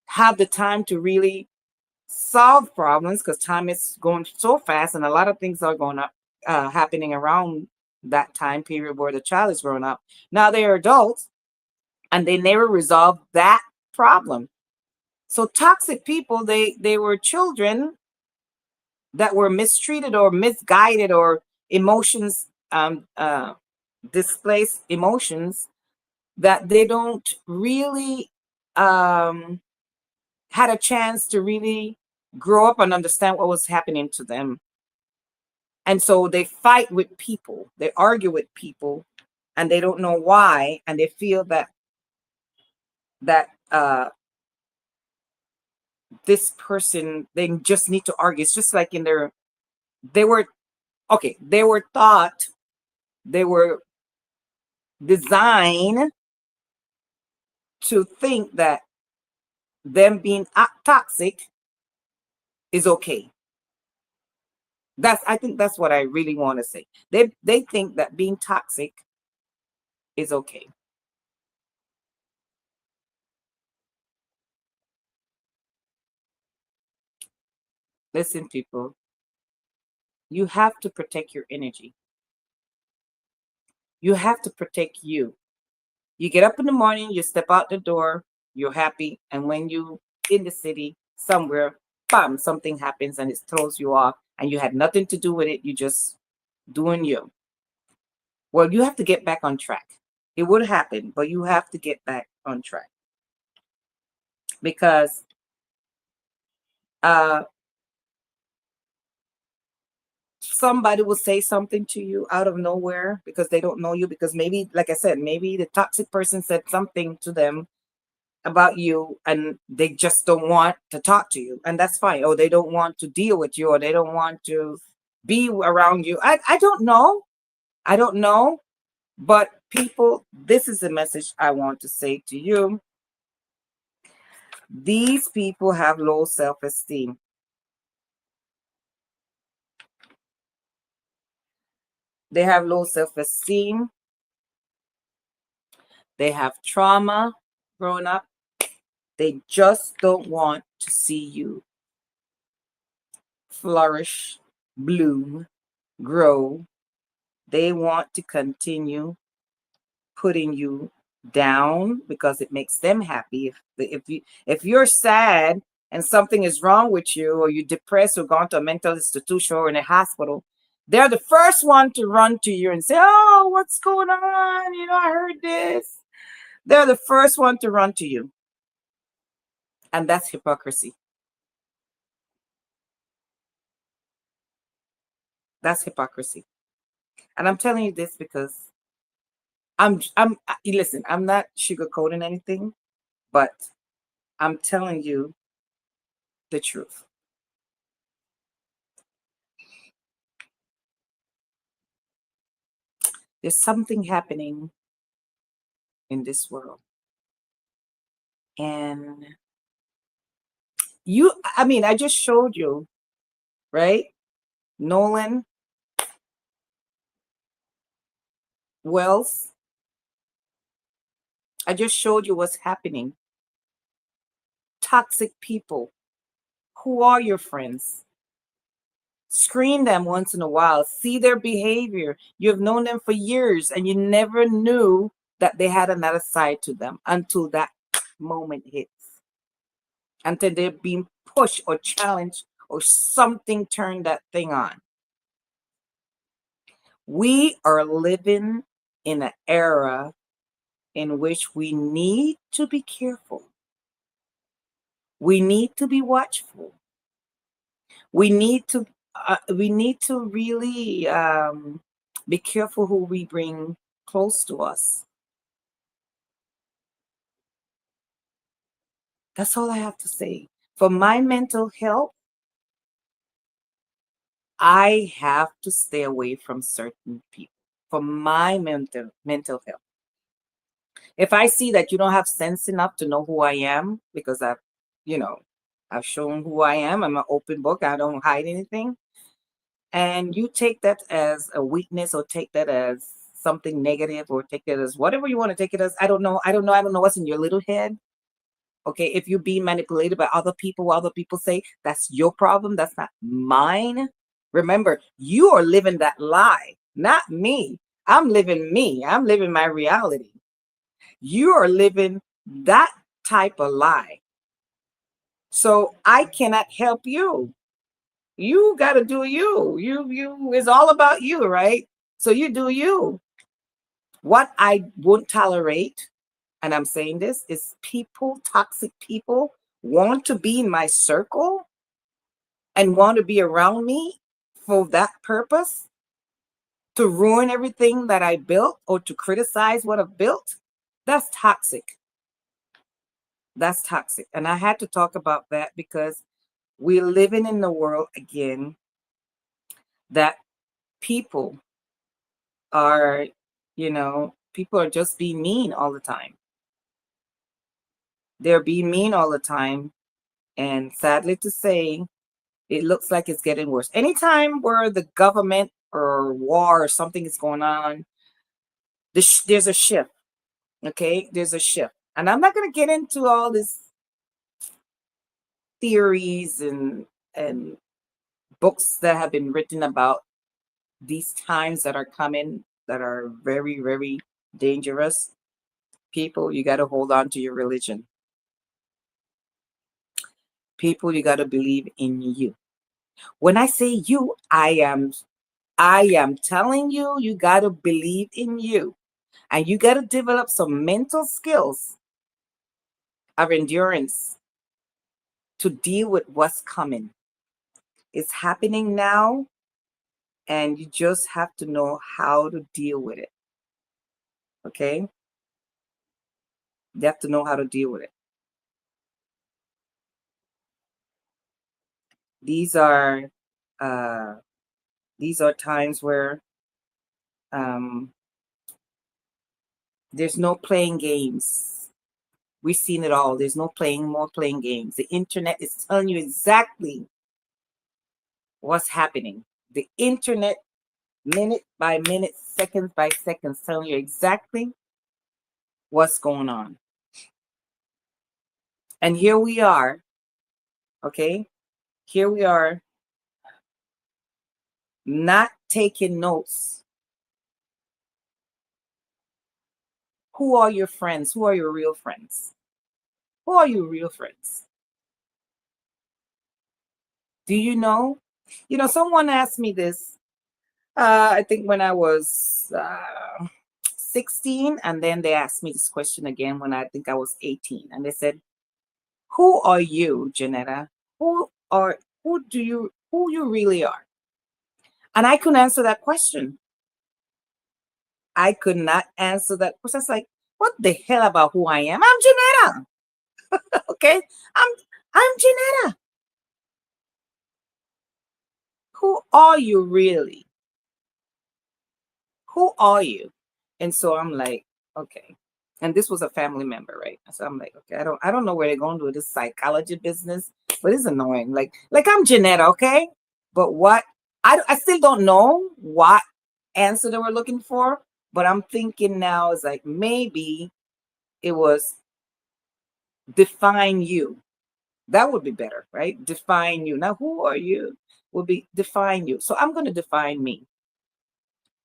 Speaker 1: have the time to really solve problems, because time is going so fast and a lot of things are going up, happening around that time period where the child is growing up. Now they're adults and they never resolve that problem. So toxic people, they were children that were mistreated or misguided, or emotions, displaced emotions, that they don't really had a chance to really grow up and understand what was happening to them. And so they fight with people, they argue with people, and they don't know why, and they feel that this person, they just need to argue. It's just like in their, they were, okay, they were taught, they were designed to think that them being toxic is okay. I think that's what I really want to say. They think that being toxic is okay. Listen, people, you have to protect your energy. You have to protect you. You get up in the morning, you step out the door, you're happy, and when you in the city somewhere, bam, something happens and it throws you off, and you had nothing to do with it. You just doing you. Well, you have to get back on track. It would happen, but you have to get back on track, because uh somebody will say something to you out of nowhere because they don't know you, because maybe, like I said, maybe the toxic person said something to them about you, and they just don't want to talk to you, and that's fine. Or they don't want to deal with you, or they don't want to be around you. I don't know. I don't know. But people, this is the message I want to say to you. These people have low self-esteem. They have low self-esteem. They have trauma growing up. They just don't want to see you flourish, bloom, grow. They want to continue putting you down because it makes them happy. If you're sad and something is wrong with you, or you're depressed or gone to a mental institution or in a hospital, they're the first one to run to you and say, "Oh, what's going on? I heard this." They're the first one to run to you. And that's hypocrisy. That's hypocrisy. And I'm telling you this because listen, I'm not sugarcoating anything, but I'm telling you the truth. There's something happening in this world. And I just showed you, right? Nolan, Wells, I just showed you what's happening. Toxic people. Who are your friends? Screen them once in a while. See their behavior. You've known them for years and you never knew that they had another side to them until that moment hits. Until they're being pushed or challenged or something turned that thing on. We are living in an era in which we need to be careful. We need to be watchful. We need to really be careful who we bring close to us. That's all I have to say. For my mental health, I have to stay away from certain people. For my mental health. If I see that you don't have sense enough to know who I am, because you know, I've shown who I am. I'm an open book. I don't hide anything. And you take that as a weakness, or take that as something negative, or take it as whatever you want to take it as. I don't know. I don't know. I don't know what's in your little head. Okay. If you're being manipulated by other people, what other people say, that's your problem. That's not mine. Remember, you are living that lie, not me. I'm living me. I'm living my reality. You are living that type of lie. So I cannot help you. You got to do you. You it's all about you, right? So you do you. What I won't tolerate, and I'm saying this, is people, toxic people, want to be in my circle and want to be around me for that purpose, to ruin everything that I built or to criticize what I've built. That's toxic. That's toxic. And I had to talk about that because we're living in the world again that people are, people are just being mean all the time. They're being mean all the time. And sadly to say, it looks like it's getting worse. Anytime where the government or war or something is going on, there's a shift. Okay, there's a shift. And I'm not going to get into all this theories and books that have been written about these times that are coming that are very, very dangerous. People, you got to hold on to your religion. People, you got to believe in you. When I say you, I am telling you, you got to believe in you. And you got to develop some mental skills of endurance to deal with what's coming. It's happening now, and you just have to know how to deal with it. Okay? You have to know how to deal with it. These are uh, these are times where um, there's no playing games. We've seen it all. There's no more playing games. The internet is telling you exactly what's happening. The internet, minute by minute, seconds by seconds, telling you exactly what's going on. And here we are, okay? Here we are, not taking notes. Who are your friends? Who are your real friends? Who are your real friends? Do you know? Someone asked me this, I think when I was 16, and then they asked me this question again when I think I was 18. And they said, who are you, Janetta? Who you really are? And I couldn't answer that question. I could not answer that question. It's like, what the hell about who I am? I'm Janetta. Okay? I'm Janetta. Who are you really? Who are you? And so I'm like, okay. And this was a family member, right? So I'm like, okay, I don't know where they're going with this psychology business, but it's annoying. Like I'm Janetta, okay? But what I still don't know what answer they were looking for, but I'm thinking now is like maybe it was define you. That would be better, right? Define you. Now, who are you? Will be define you. So I'm going to define me.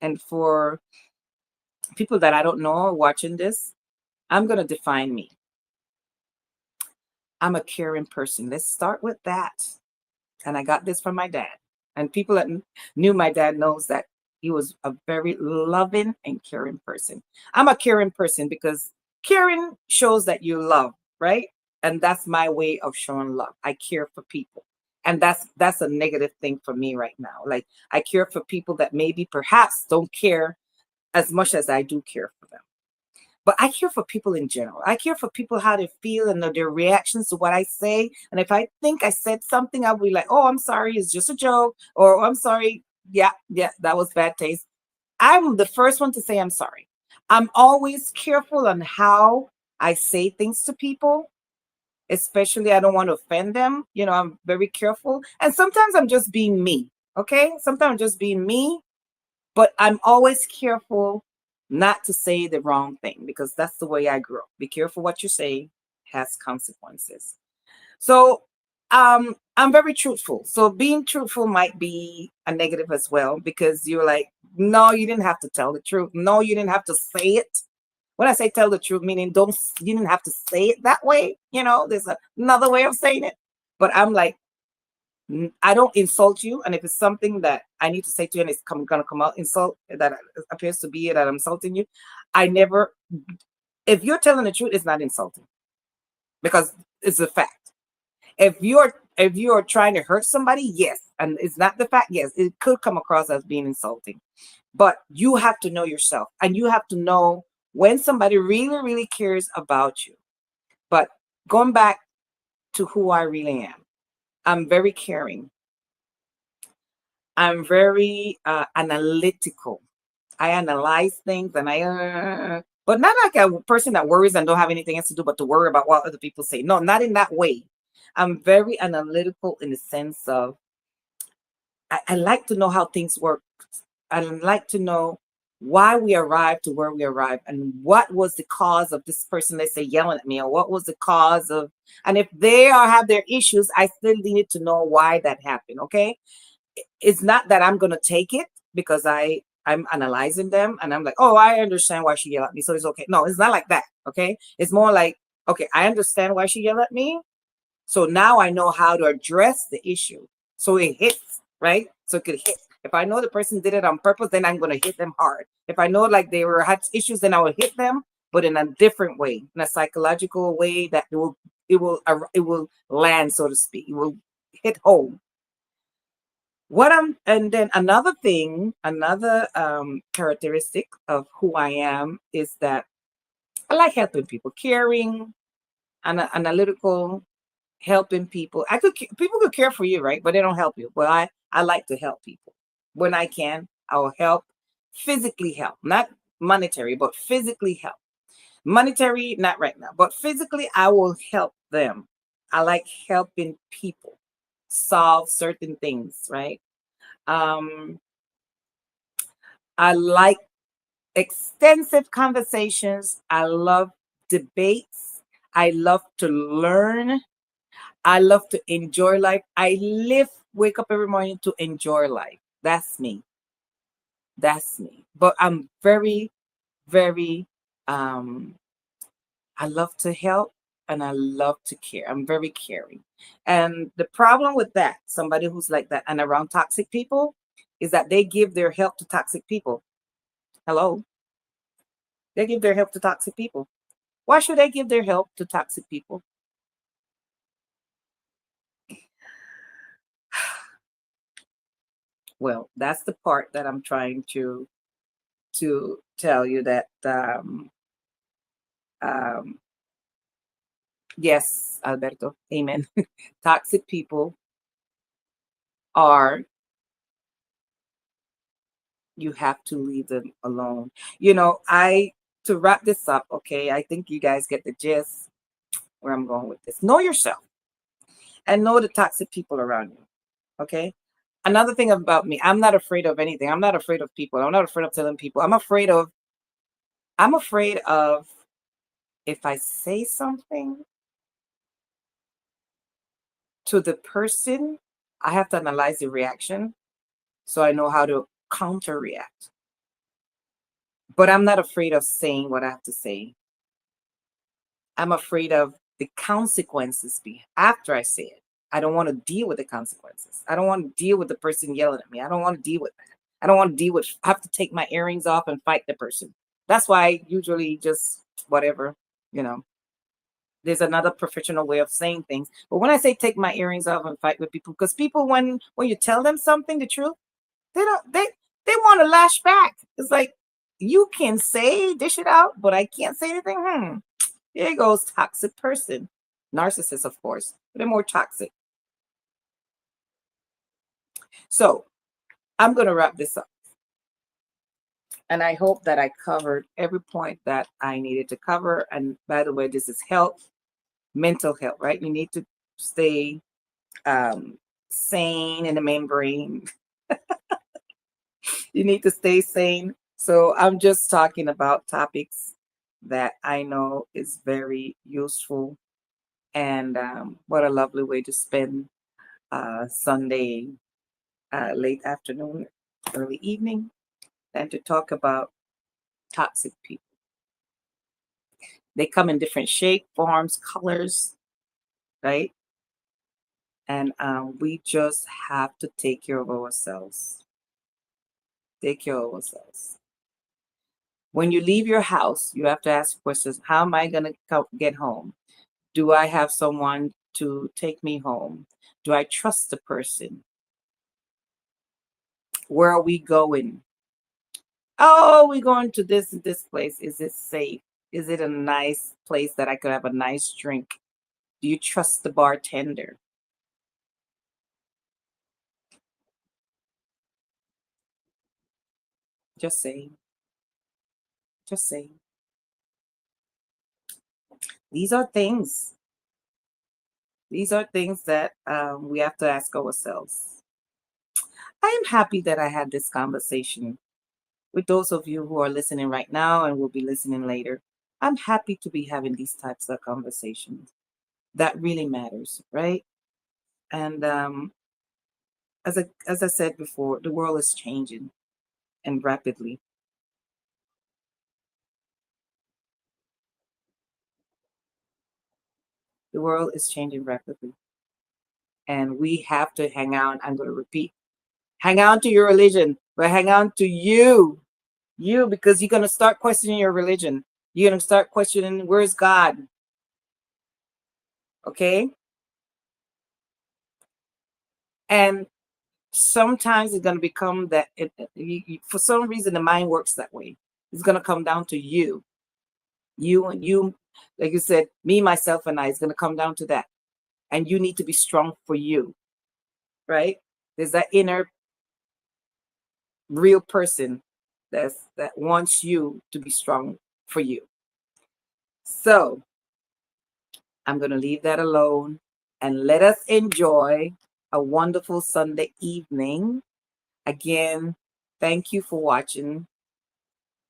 Speaker 1: And for people that I don't know watching this, I'm going to define me. I'm a caring person. Let's start with that. And I got this from my dad. And people that knew my dad knows that he was a very loving and caring person. I'm a caring person because caring shows that you love, right? And that's my way of showing love. I care for people. And that's a negative thing for me right now. Like I care for people that maybe perhaps don't care as much as I do care for them. But I care for people in general. I care for people how they feel and their reactions to what I say. And if I think I said something, I'll be like, "Oh, I'm sorry, it's just a joke," or "I'm sorry, yeah, that was bad taste." I'm the first one to say I'm sorry. I'm always careful on how I say things to people, especially I don't want to offend them. I'm very careful. And sometimes I'm just being me. Okay, sometimes I'm just being me, but I'm always careful not to say the wrong thing because that's the way I grew up. Be careful what you say has consequences. So I'm very truthful. So being truthful might be a negative as well because you're like, no, you didn't have to tell the truth. No, you didn't have to say it. When I say tell the truth, meaning you didn't have to say it that way. There's another way of saying it. But I'm like, I don't insult you. And if it's something that I need to say to you and it's gonna come out insult that appears to be that I'm insulting you, I never. If you're telling the truth, it's not insulting because it's a fact. If you're trying to hurt somebody, yes, and it's not the fact, yes, it could come across as being insulting. But you have to know yourself, and you have to know when somebody really, really cares about you. But going back to who I really am, I'm very caring. I'm very analytical. I analyze things, and but not like a person that worries and don't have anything else to do but to worry about what other people say. No, not in that way. I'm very analytical in the sense of I like to know how things work. I like to know why we arrived to where we arrived and what was the cause of this person, let's say, yelling at me, or what was the cause of, and if they are have their issues, I still need to know why that happened. Okay. It's not that I'm gonna take it because I'm analyzing them and I'm like, oh, I understand why she yelled at me, so it's okay. No, it's not like that. Okay. It's more like, okay, I understand why she yelled at me. So now I know how to address the issue. So it hits, right? So it could hit. If I know the person did it on purpose, then I'm going to hit them hard. If I know like they were had issues, then I will hit them, but in a different way, in a psychological way that it will land, so to speak. It will hit home. And then another thing, another characteristic of who I am is that I like helping people, caring, and analytical, helping people. People could care for you, right? But they don't help you. Well, I like to help people when I can. I will help, physically help, not monetary, but physically help. Monetary, not right now, but physically, I will help them. I like helping people solve certain things, right? Um, I like extensive conversations. I love debates. I love to learn. I love to enjoy life. Wake up every morning to enjoy life. That's me. That's me. But I'm very, very, um, I love to help and I love to care. I'm very caring. And the problem with that, somebody who's like that and around toxic people, is that they give their help to toxic people. Hello? They give their help to toxic people. Why should they give their help to toxic people? Well, that's the part that I'm trying to tell you that um, yes, Alberto, amen. Toxic people are, you have to leave them alone. To wrap this up, okay, I think you guys get the gist where I'm going with this. Know yourself and know the toxic people around you, okay? Another thing about me, I'm not afraid of anything. I'm not afraid of people. I'm not afraid of telling people. I'm afraid of if I say something to the person, I have to analyze the reaction so I know how to counter react. But I'm not afraid of saying what I have to say. I'm afraid of the consequences after I say it. I don't want to deal with the consequences. I don't want to deal with the person yelling at me. I don't want to deal with that. I don't want to deal with have to take my earrings off and fight the person. That's why I usually just whatever, you know. There's another professional way of saying things. But when I say take my earrings off and fight with people, because people when you tell them something, the truth, they don't they want to lash back. It's like you can say dish it out, but I can't say anything. Here goes toxic person. Narcissist, of course. But they're more toxic. So I'm gonna wrap this up. And I hope that I covered every point that I needed to cover. And by the way, this is health, mental health, right? You need to stay sane in the membrane. You need to stay sane. So I'm just talking about topics that I know is very useful. And what a lovely way to spend Sunday late afternoon, early evening, than to talk about toxic people. They come in different shape, forms, colors, right? And we just have to take care of ourselves. Take care of ourselves. When you leave your house, you have to ask questions. How am I going to get home? Do I have someone to take me home? Do I trust the person? Where are we going? Oh, we're going to this place. Is it safe? Is it a nice place that I could have a nice drink? Do you trust the bartender? Just saying. Just saying. These are things. These are things that we have to ask ourselves. I am happy that I had this conversation with those of you who are listening right now and will be listening later. I'm happy to be having these types of conversations. That really matters, right? And as I said before, the world is changing and rapidly. The world is changing rapidly, and we have to hang on. I'm going to repeat: hang on to your religion, but hang on to you, because you're going to start questioning your religion. You're going to start questioning, where's God? Okay, and sometimes it's going to become that for some reason the mind works that way. It's going to come down to you and you, like you said, me, myself, and I. It's going to come down to that, and you need to be strong for you, right? There's that inner real person that wants you to be strong for you. So I'm going to leave that alone, and let us enjoy a wonderful Sunday evening. Again, thank you for watching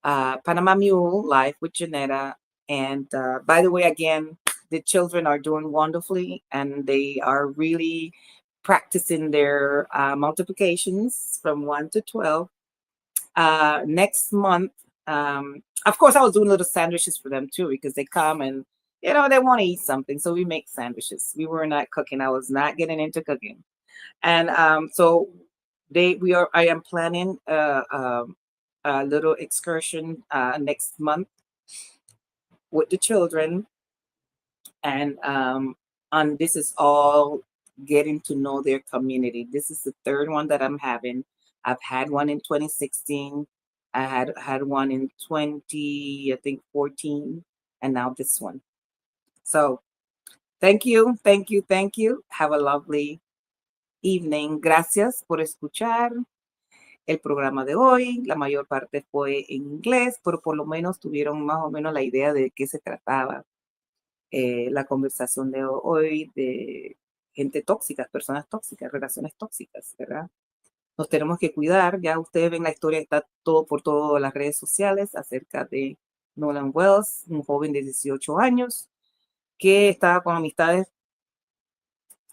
Speaker 1: Panama Mule Live with Janetta. And by the way, again, the children are doing wonderfully, and they are really practicing their multiplications from 1 to 12. Next month, of course, I was doing little sandwiches for them too, because they come and they want to eat something, so we make sandwiches. We were not cooking. I was not getting into cooking, and so I am planning a little excursion next month with the children, and this is all getting to know their community. This is the third one that I'm having. I've had one in 2016. I had one in 20, I think 14, and now this one. So thank you, thank you, thank you. Have a lovely evening. Gracias por escuchar el programa de hoy. La mayor parte fue en inglés, pero por lo menos tuvieron más o menos la idea de qué se trataba la conversación de hoy, de gente tóxica, personas tóxicas, relaciones tóxicas, ¿verdad? Nos tenemos que cuidar. Ya ustedes ven la historia, está todo por todas las redes sociales acerca de Nolan Wells, un joven de 18 años que estaba con amistades,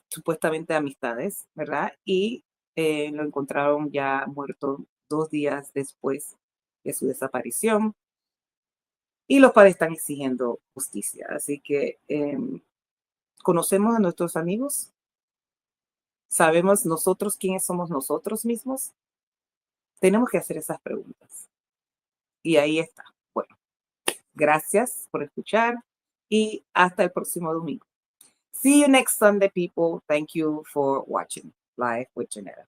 Speaker 1: supuestamente amistades, ¿verdad? Y lo encontraron ya muerto 2 días después de su desaparición. Y los padres están exigiendo justicia. Así que conocemos a nuestros amigos, sabemos nosotros quiénes somos nosotros mismos. Tenemos que hacer esas preguntas. Y ahí está. Bueno, gracias por escuchar y hasta el próximo domingo. See you next Sunday, people. Thank you for watching Live with Janetta.